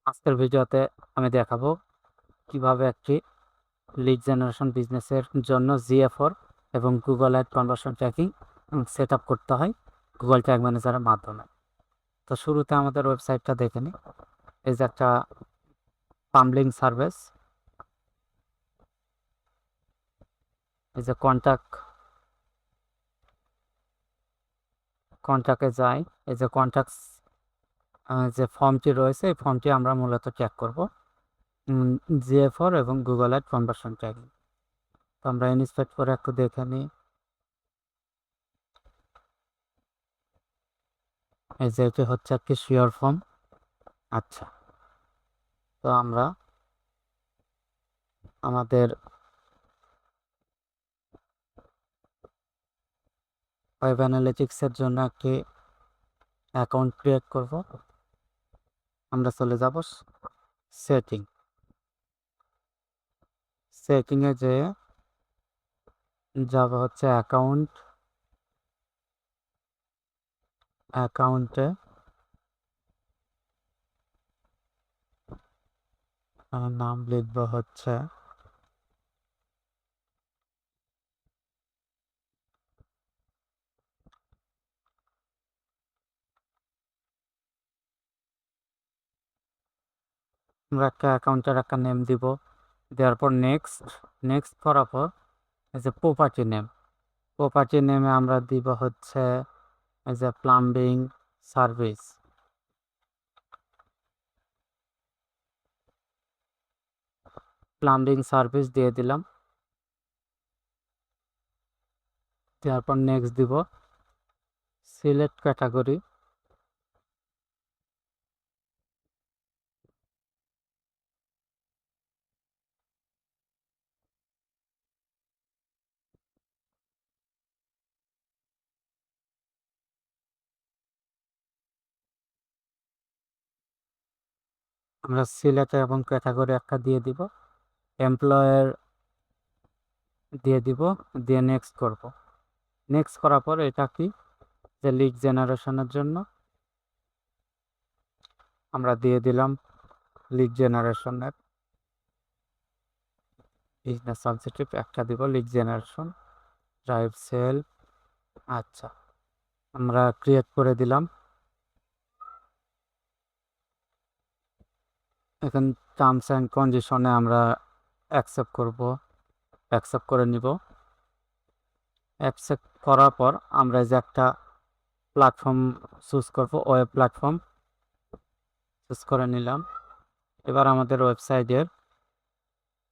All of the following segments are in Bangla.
আজকের ভিডিওতে আমি দেখাবো কিভাবে একটি লিড জেনারেশন বিজনেসের জন্য জিএফওর এবং Google ad conversion tracking set up করতে হয় গুগল ট্যাগ ম্যানেজারের মাধ্যমে। তো শুরুতে আমাদের ওয়েবসাইটটা দেখে নিই। এই যে একটা পাম্বলিং সার্ভিস, এই যে কন্ট্যাক্টে যাই। এই যে কন্ট্যাক্ট যে ফর্মটি রয়েছে, এই ফর্মটি আমরা মূলত ট্র্যাক করব জিএফওর এবং গুগল অ্যাড কনভার্সন ট্র্যাকিং। তো আমরা ইনস্পেক্ট করে একটু দেখে নিই। এই যে এটি হচ্ছে একটি শিওর ফর্ম। আচ্ছা, তো আমরা আমাদের ওয়েব অ্যানালিটিক্সের জন্য একটি অ্যাকাউন্ট ক্রিয়েট করব। আমরা চলে যাব সেটিং। সেটিংয়ে যেয়ে যাব হচ্ছে অ্যাকাউন্টে নাম লিখব হচ্ছে আমরা একটা অ্যাকাউন্টের একটা নেম দিব। দেওয়ার পর নেক্সট করার পর এই যে প্রপার্টি নেমে আমরা দিব হচ্ছে এই যে প্লাম্বিং সার্ভিস দিয়ে দিলাম। দেওয়ার পর নেক্সট দিব। সিলেক্ট ক্যাটাগরি, আমরা সিলেক্ট এবং ক্যাটাগরি একটা দিয়ে দিব। এমপ্লয়ের দিয়ে দিব, দিয়ে নেক্সট করব। নেক্সট করার পর এটা কি যে লিড জেনারেশনের জন্য আমরা দিয়ে দিলাম লিড জেনারেশনের বিজনেস সাবজেক্টিভ একটা দিব, লিড জেনারেশন ড্রাইভ সেল। আচ্ছা, আমরা ক্রিয়েট করে দিলাম। এখন টার্মস অ্যান্ড কন্ডিশনে আমরা অ্যাকসেপ্ট করে নিব। অ্যাকসেপ্ট করার পর আমরা যে একটা প্ল্যাটফর্ম চুজ করব, ওয়েব প্ল্যাটফর্ম চুজ করে নিলাম। এবার আমাদের ওয়েবসাইটের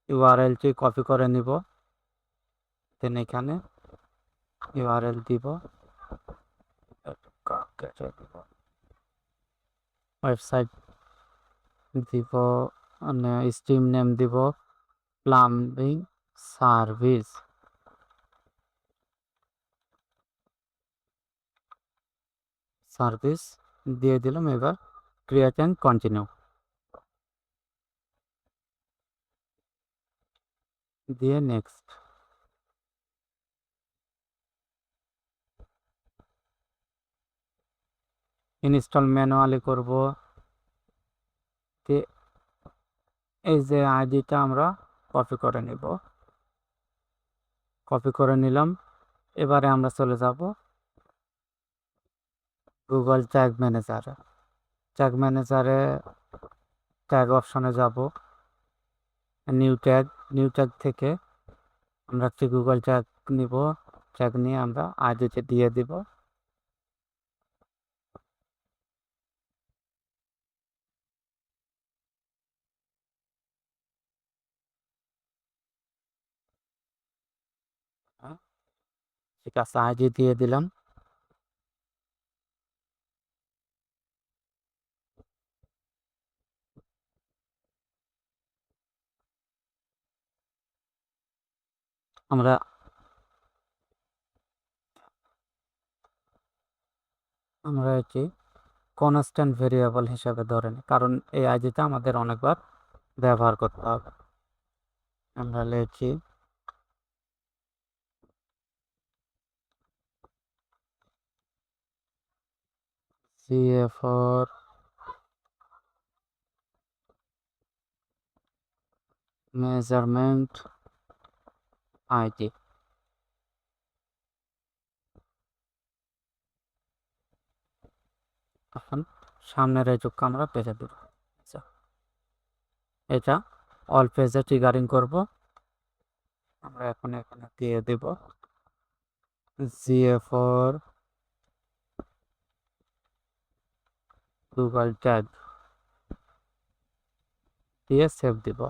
ইউআরএলটি কপি করে নিব। দেন এখানে ইউআরএল দিব, ওয়েবসাইট দিব, মানে স্ট্রিম নেম দিব প্লাম্বিং সার্ভিস সার্ভিস দিয়ে দিলাম। এবার ক্রিয়েট অ্যান্ড কন্টিনিউ দিয়ে নেক্সট। ইনস্টল ম্যানুয়ালি করব। এই যে আইডিটা আমরা কপি করে নিব, কপি করে নিলাম। এবারে আমরা চলে যাব গুগল ট্যাগ ম্যানেজারে ট্যাগ অপশনে যাব। নিউ ট্যাগ থেকে আমরা একটি গুগল ট্যাগ নিব। ট্যাগ নিয়ে আমরা আইডিতে দিয়ে দিব। হ্যাঁ, ঠিক আছে, আইডি দিয়ে দিলাম। আমরা আমরা এটি কনস্ট্যান্ট ভেরিয়েবল হিসাবে ধরে নিই, কারণ এই আইডিটা আমাদের অনেকবার ব্যবহার করতে হবে। আমরা লিখি CA4 মেজারমেন্ট আইডি। এখন সামনের এই যুগকে আমরা পেরে দেব। আচ্ছা, এটা অল পেজে ট্রিগারিং করব। আমরা এখন এখানে দিয়ে দেব GA4 গুগল ট্যাগ দিয়ে সেভ দিব।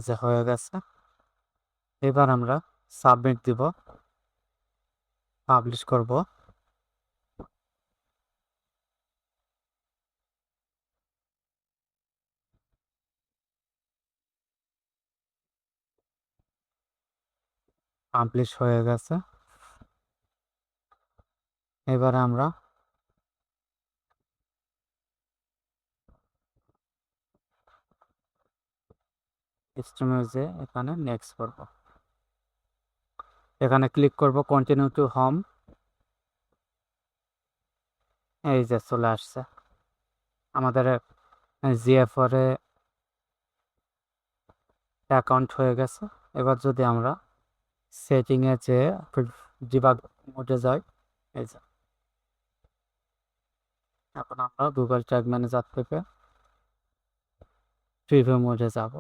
যে হয়ে গেছে, এবার আমরা সাবমিট দিব, পাবলিশ করব। পাবলিশ হয়ে গেছে। এবার আমরা স্ট্রিমে এখানে নেক্সট করব, এখানে ক্লিক করব কন্টিনিউ টু হোম। এই যে চলে আসছে আমাদের GA4 এ অ্যাকাউন্ট হয়ে গেছে। এবার যদি আমরা সেটিংয়ে যে ডিবাগ মোডে যাই, এই যে এখন আমরা গুগল ট্যাগ ম্যানেজার থেকে প্রিভিউ মোডে যাব।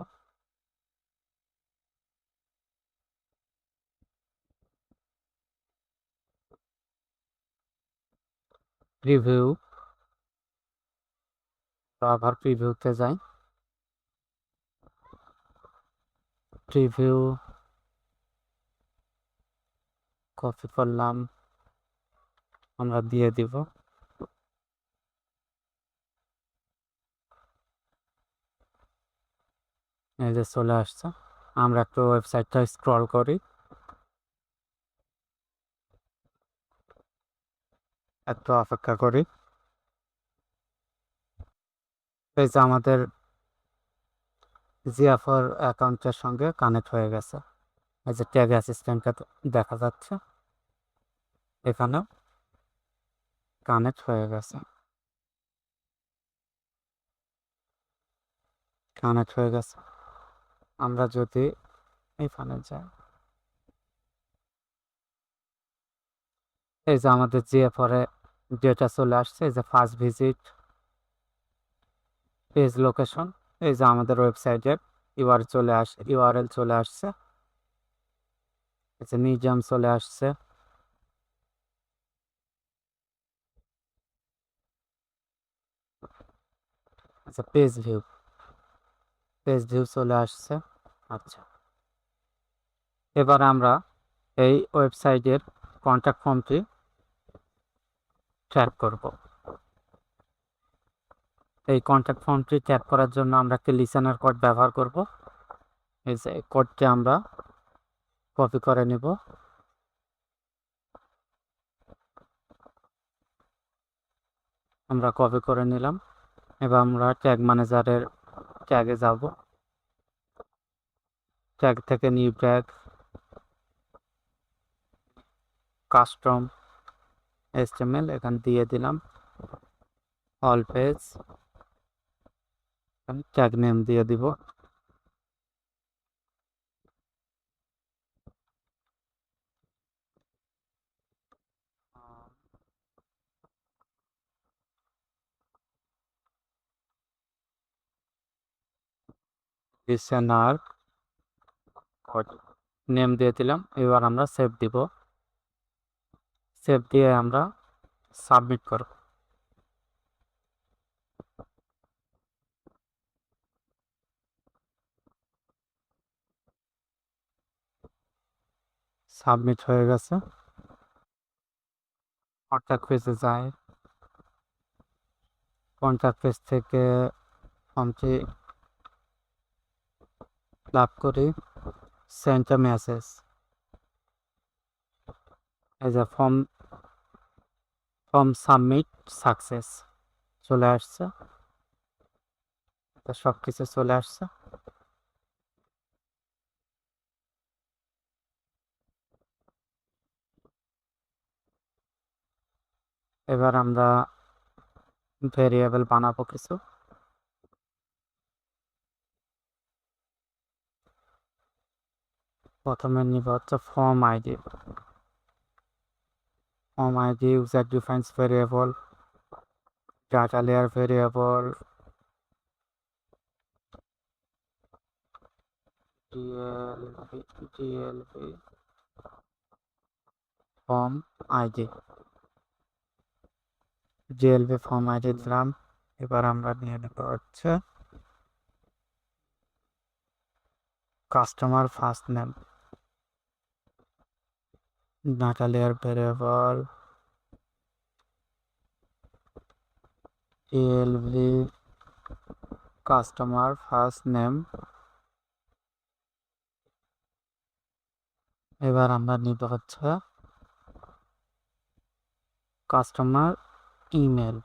প্রিভিউ, আবার প্রিভিউতে যাই, প্রিভিউ কপি করলাম, আমরা দিয়ে দিব। এই যে চলে আসছে। আমরা একটু ওয়েবসাইটটা স্ক্রল করি, একটু অপেক্ষা করি। এই যে আমাদের GA4 অ্যাকাউন্টের সঙ্গে কানেক্ট হয়ে গেছে। এই যে ট্যাগ অ্যাসিস্ট্যান্টটা দেখা যাচ্ছে, এখানেও কানেক্ট হয়ে গেছে। কানেক্ট হয়ে গেছে। আমরা যদি এইখানে যাই, এই যে আমাদের GA4 এ ডেটা চলে আসছে। এই যে ফার্স্ট ভিজিট, পেজ লোকেশন, এই যে আমাদের ওয়েবসাইটের ইউআরএল চলে আসছে। এই যে মিউজিয়াম চলে আসছে। আচ্ছা, পেজ ভিউ চলে আসছে। আচ্ছা, এবার আমরা এই ওয়েবসাইটের কন্ট্যাক্ট ফর্মটি ট্র্যাক করব। এই কন্ট্যাক্ট ফর্মটি ট্র্যাক করার জন্য আমরা একটি লিসেনার কোড ব্যবহার করব। এই যে কোডটি আমরা কপি করে নিব। আমরা কপি করে নিলাম। এবার আমরা ট্যাগ ম্যানেজারের ট্যাগে যাব। ট্যাগ থেকে নিউ ট্যাগ, কাস্টম HTML এখানে দিয়ে দিলাম। অল পেজ, ট্যাগ নেম দিয়ে দিব। লিসেনার কোড নেম দিয়ে দিলাম। এবার আমরা সেভ দিব। সেভ দিয়ে আমরা সাবমিট করব। সাবমিট হয়ে গেছে। কন্ট্যাক্ট পেজে যায়, কন্ট্যাক্ট পেজ থেকে ফর্মটি লাভ করি সেন্ড এ মেসেজ, এই যে ফর্ম সাবমিট সাকসেস চলে আসছে, সব কিছু চলে আসছে। এবার আমরা ভেরিয়েবল বানাবো কিছু। প্রথমে নিব হচ্ছে form ID. Form ID user defines variable, data layer variable, DLV form ID, DLV form ID দিলাম। এবার আমরা নিয়ে নেব হচ্ছে customer first name, data layer variable, DLV customer first name. এবার আমরা নিব হচ্ছে customer email,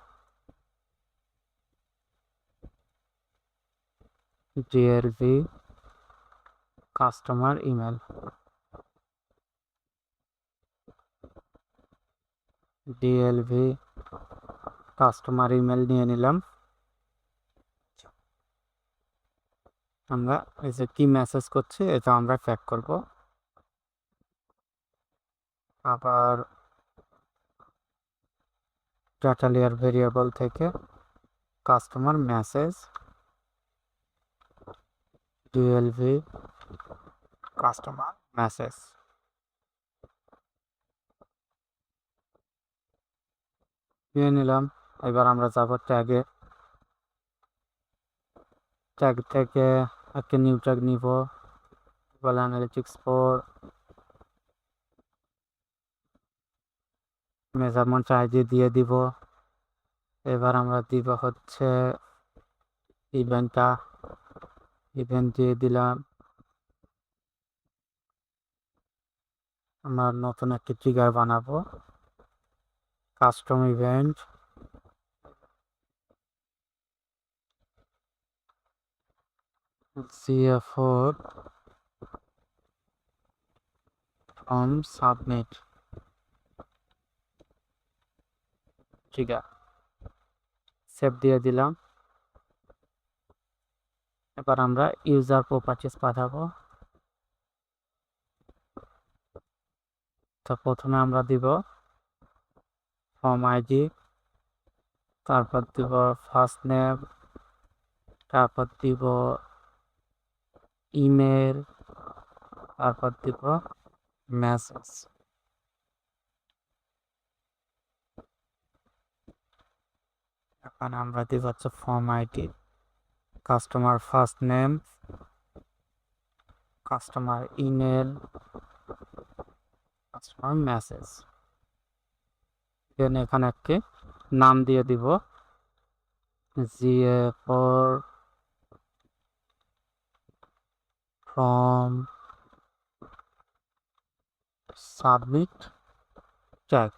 DLV customer email, DLV customer email নিয়ে নিলাম। আমরা এই যে কি মেসেজ করছি এটা আমরা ট্র্যাক করব। আবার ডাটা লেয়ার ভেরিয়েবল থেকে কাস্টমার মেসেজ, ডিএলভি কাস্টমার মেসেজ নিয়ে নিলাম। এবার আমরা যাব ট্যাগে, ট্যাগ থেকে একটা নিউ ট্যাগ নিব, গুগল অ্যানালিটিক্স 4 মেজারমেন্ট আইডি দিয়ে দিব। এবার আমরা দিব হচ্ছে ইভেন্ট দিয়ে দিলাম। আমরা নতুন একটি ট্রিগার বানাবো, custom event, CF4 form submit trigger, save দিয়ে দিলাম। এবার আমরা ইউজার প্রপার্টিস পাঠাবো। তো প্রথমে আমরা দিব ফর্ম আইডি, তারপর দিব ফার্স্ট নেম, তারপর দিব ইমেল, তারপর দিব মেসেজ। এখন আমরা দিব হচ্ছে form ID, customer first name, customer email, customer message. এখানে একটি নাম দিয়ে দিব GA4 form submit tag,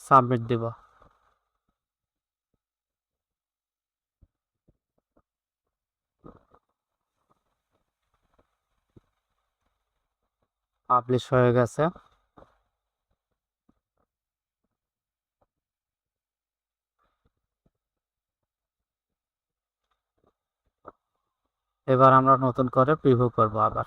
submit দিব। পাবলিশ হয়ে গেছে। এবার আমরা নতুন করে প্রিভিউ করব আবার।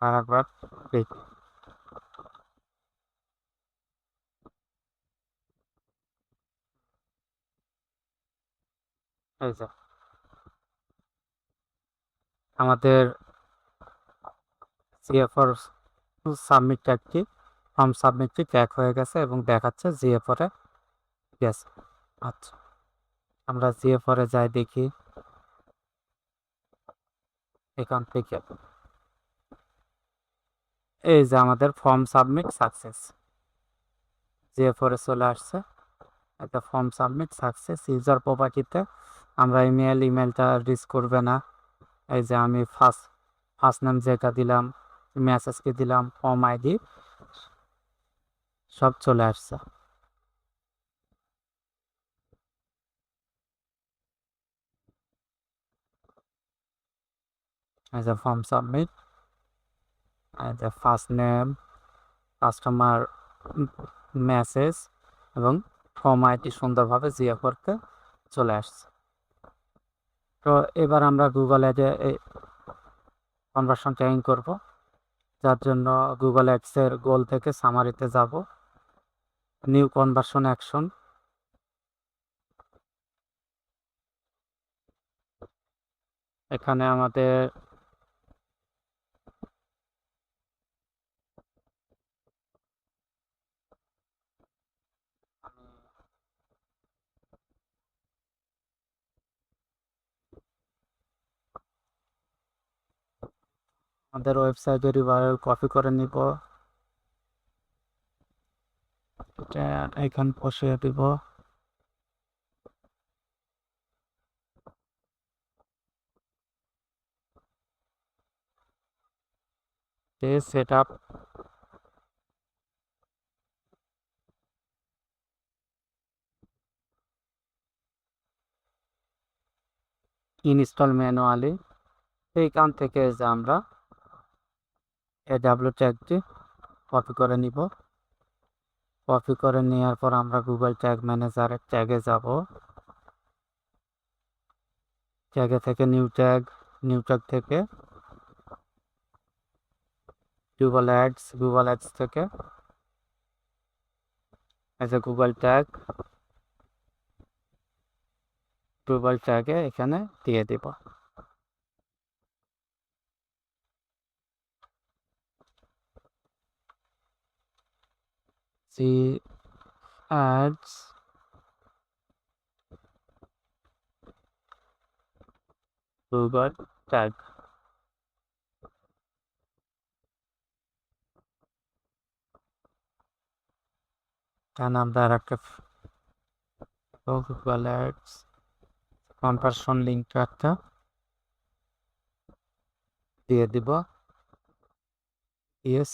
আরেকবার এই যে আমাদের CF4 সাবমিট ট্যাগটি, ফর্ম সাবমিটটি ট্যাগ হয়ে গেছে এবং দেখাচ্ছে GA4 এ গেছে। আচ্ছা, আমরা GA4 এ যাই দেখি। এখান থেকে এই যে আমাদের ফর্ম সাবমিট সাকসেস GA4 চলে আসছে। একটা ফর্ম সাবমিট সাকসেস। ইউজার প্রপার্টিতে আমরা ইমেলটা রিচ করবে না। এই যে আমি ফার্স্ট নেম যেটা দিলাম, মেসেজ কি দিলাম, ফর্ম আইডি সব চলে আসছে। এই যে ফর্ম সাবমিট, এই যে ফার্স্ট নেম, কাস্টমার মেসেজ এবং ফর্ম আইডি সুন্দরভাবে GA4-তে চলে আসছে। তো এবার আমরা গুগল অ্যাডে কনভার্সন ট্র্যাকিং করব, যার জন্য গুগল অ্যাডসের গোল থেকে সামারিতে যাব, নিউ কনভার্সন অ্যাকশন। এখানে আমাদের ওয়েবসাইটের ইউআরএল কপি করে নিব, এটা এখানে বসিয়ে দিব। সেট আপ ইনস্টল ম্যানুয়ালি, এইখান থেকে যে আমরা AW ট্যাগটি কপি করে নিব। কপি করে নেওয়ার পর আমরা গুগল ট্যাগ ম্যানেজারের ট্যাগে যাব। ট্যাগে থেকে নিউ ট্যাগ থেকে গুগল অ্যাডস থেকে এই যে গুগল ট্যাগে এখানে দিয়ে দিব। অ্যাডস গুগল ট্যাগ, এখানে আমরা আর একটা গুগল অ্যাডস কনভার্সন লিঙ্ক একটা দিয়ে দিব,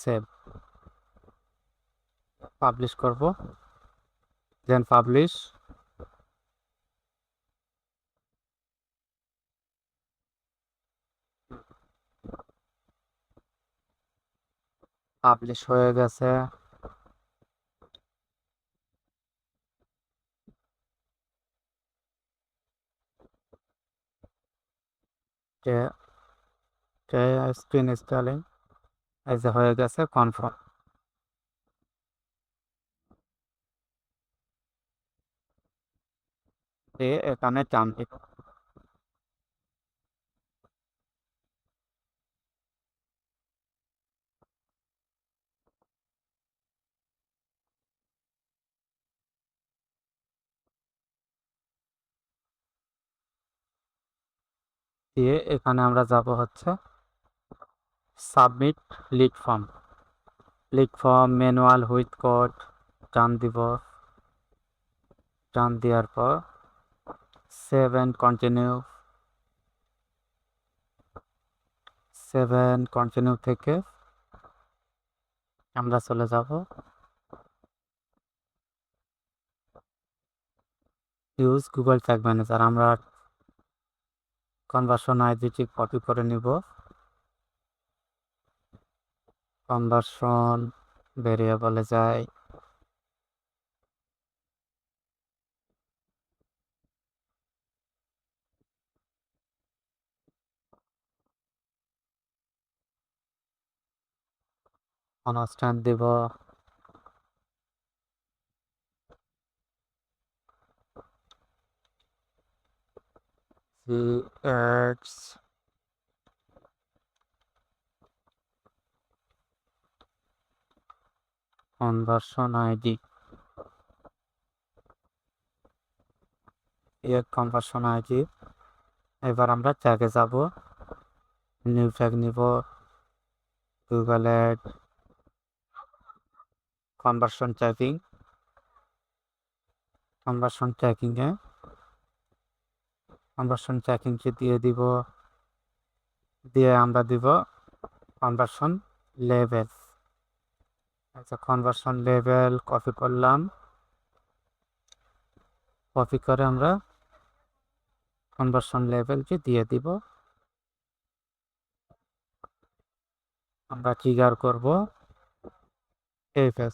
সেভ পাবলিশ করব, দেন পাবলিশ। পাবলিশ হয়ে গেছে। স্ক্রিন ইনস্টলিং, এই যে হয়ে গেছে কনফার্ম। এখানে টান দিব। দিয়ে এখানে আমরা যাব হচ্ছে submit lead form manual with code, টান দিব। টান দেওয়ার পর সেভ এন্ড কন্টিনিউ থেকে আমরা চলে যাব ইউজ গুগল ট্যাগ ম্যানেজার। আমরা কনভার্সন আইডিটি কপি করে নিব, কনভার্সন ভেরিয়েবলে যাই, কনস্ট্যান্ট দিব, ads conversion ID, conversion ID. এবার আমরা ট্যাগে যাব, নিউ ট্যাগ নিব, Google ad, conversion tracking, conversion ট্র্যাকিংকে দিয়ে দিব, দিয়ে আমরা দিব কনভার্সন লেভেল। আচ্ছা, কনভার্সন লেভেল কপি করলাম, কপি করে আমরা কনভার্সন লেভেলকে দিয়ে দিব। আমরা ট্রিগার করব এই page.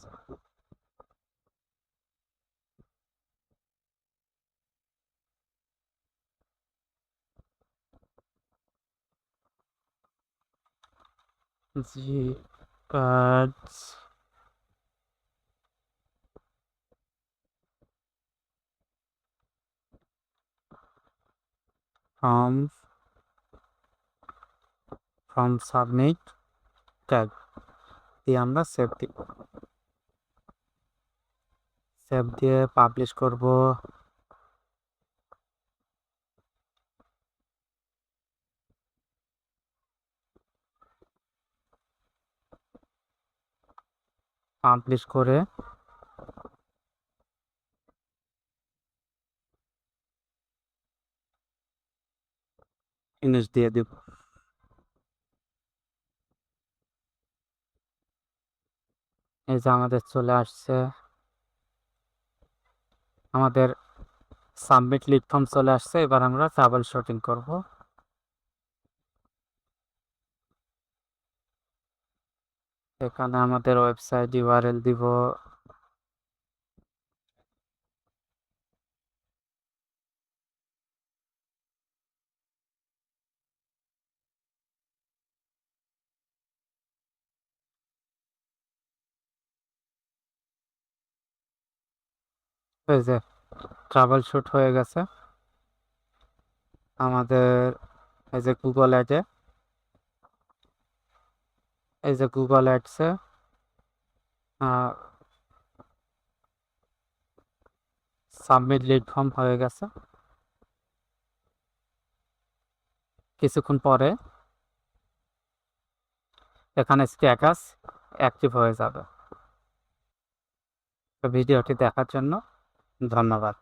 G cards from submit tag দিয়ে আমরা সেভ দিব। সেভ দিয়ে পাবলিশ করব। পাবলিশ করে ফিনিশ দিয়ে দিব। এই যে আমাদের চলে আসছে, আমাদের সাবমিট লিড ফর্ম চলে আসছে। এবার আমরা ট্রাবল শুটিং করব। এখানে আমাদের ওয়েবসাইট ইউআরএল দিব, এই যে ট্রাবল শুট হয়ে গেছে আমাদের। এই যে গুগল অ্যাডে, এই যে গুগল অ্যাডসে সাবমিট লিড ফর্ম হয়ে গেছে। কিছুক্ষণ পরে এখানে স্ট্যাটাস অ্যাক্টিভ হয়ে যাবে। তো ভিডিওটি দেখার জন্য ধন্যবাদ।